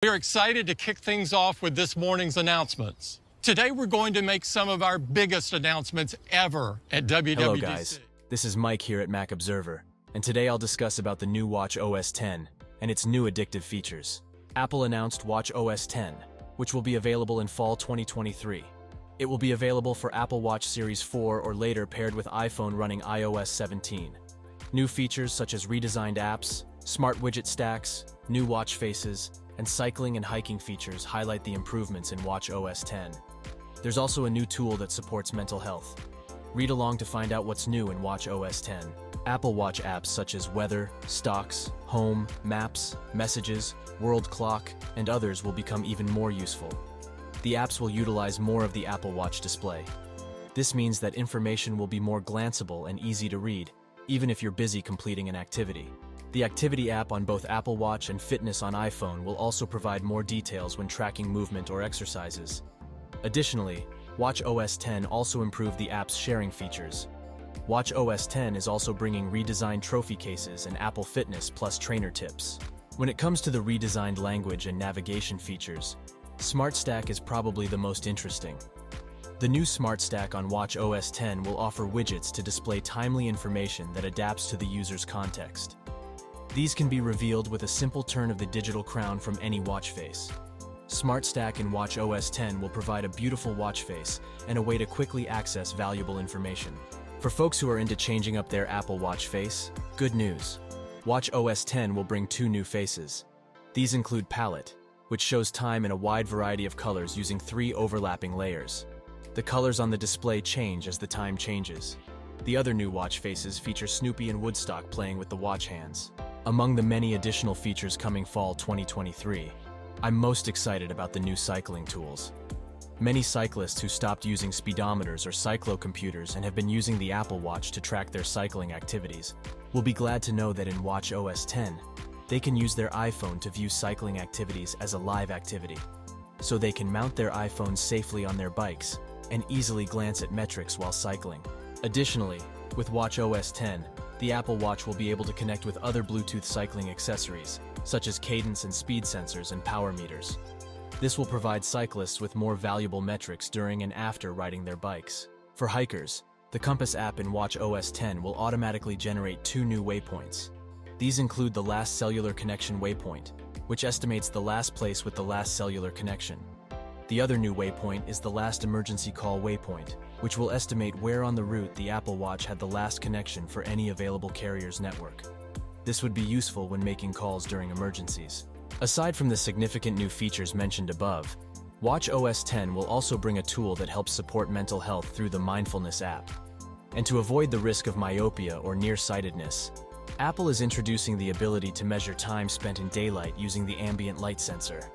We are excited to kick things off with this morning's announcements. Today we're going to make some of our biggest announcements ever at WWDC. Hello guys, this is Mike here at Mac Observer, and today I'll discuss about the new WatchOS 10 and its new addictive features. Apple announced WatchOS 10, which will be available in fall 2023. It will be available for Apple Watch Series 4 or later paired with iPhone running iOS 17. New features such as redesigned apps, smart widget stacks, new watch faces, and cycling and hiking features highlight the improvements in WatchOS 10. There's also a new tool that supports mental health. Read along to find out what's new in WatchOS 10. Apple Watch apps such as Weather, Stocks, Home, Maps, Messages, World Clock, and others will become even more useful. The apps will utilize more of the Apple Watch display. This means that information will be more glanceable and easy to read, even if you're busy completing an activity. The Activity app on both Apple Watch and Fitness on iPhone will also provide more details when tracking movement or exercises. Additionally, WatchOS 10 also improved the app's sharing features. WatchOS 10 is also bringing redesigned trophy cases and Apple Fitness Plus trainer tips. When it comes to the redesigned language and navigation features, Smart Stack is probably the most interesting. The new Smart Stack on WatchOS 10 will offer widgets to display timely information that adapts to the user's context. These can be revealed with a simple turn of the digital crown from any watch face. Smart Stack in WatchOS 10 will provide a beautiful watch face and a way to quickly access valuable information. For folks who are into changing up their Apple Watch face, good news. WatchOS 10 will bring two new faces. These include Palette, which shows time in a wide variety of colors using 3 overlapping layers. The colors on the display change as the time changes. The other new watch faces feature Snoopy and Woodstock playing with the watch hands. Among the many additional features coming fall 2023, I'm most excited about the new cycling tools. Many cyclists who stopped using speedometers or cyclocomputers and have been using the Apple Watch to track their cycling activities will be glad to know that in WatchOS 10, they can use their iPhone to view cycling activities as a live activity, so they can mount their iPhones safely on their bikes and easily glance at metrics while cycling. Additionally, with WatchOS 10, the Apple Watch will be able to connect with other Bluetooth cycling accessories, such as cadence and speed sensors and power meters. This will provide cyclists with more valuable metrics during and after riding their bikes. For hikers, the Compass app in WatchOS 10 will automatically generate 2 new waypoints. These include the last cellular connection waypoint, which estimates the last place with the last cellular connection. The other new waypoint is the last emergency call waypoint, which will estimate where on the route the Apple Watch had the last connection for any available carrier's network. This would be useful when making calls during emergencies. Aside from the significant new features mentioned above, WatchOS 10 will also bring a tool that helps support mental health through the Mindfulness app. And to avoid the risk of myopia or nearsightedness, Apple is introducing the ability to measure time spent in daylight using the ambient light sensor.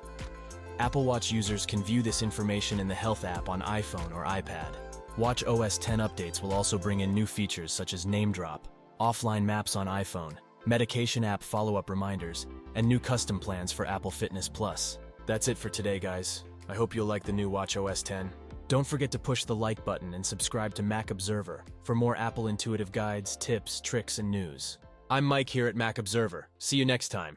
Apple Watch users can view this information in the Health app on iPhone or iPad. WatchOS 10 updates will also bring in new features such as name drop, offline maps on iPhone, medication app follow-up reminders, and new custom plans for Apple Fitness Plus. That's it for today, guys. I hope you'll like the new WatchOS 10. Don't forget to push the like button and subscribe to Mac Observer for more Apple intuitive guides, tips, tricks, and news. I'm Mike here at Mac Observer. See you next time.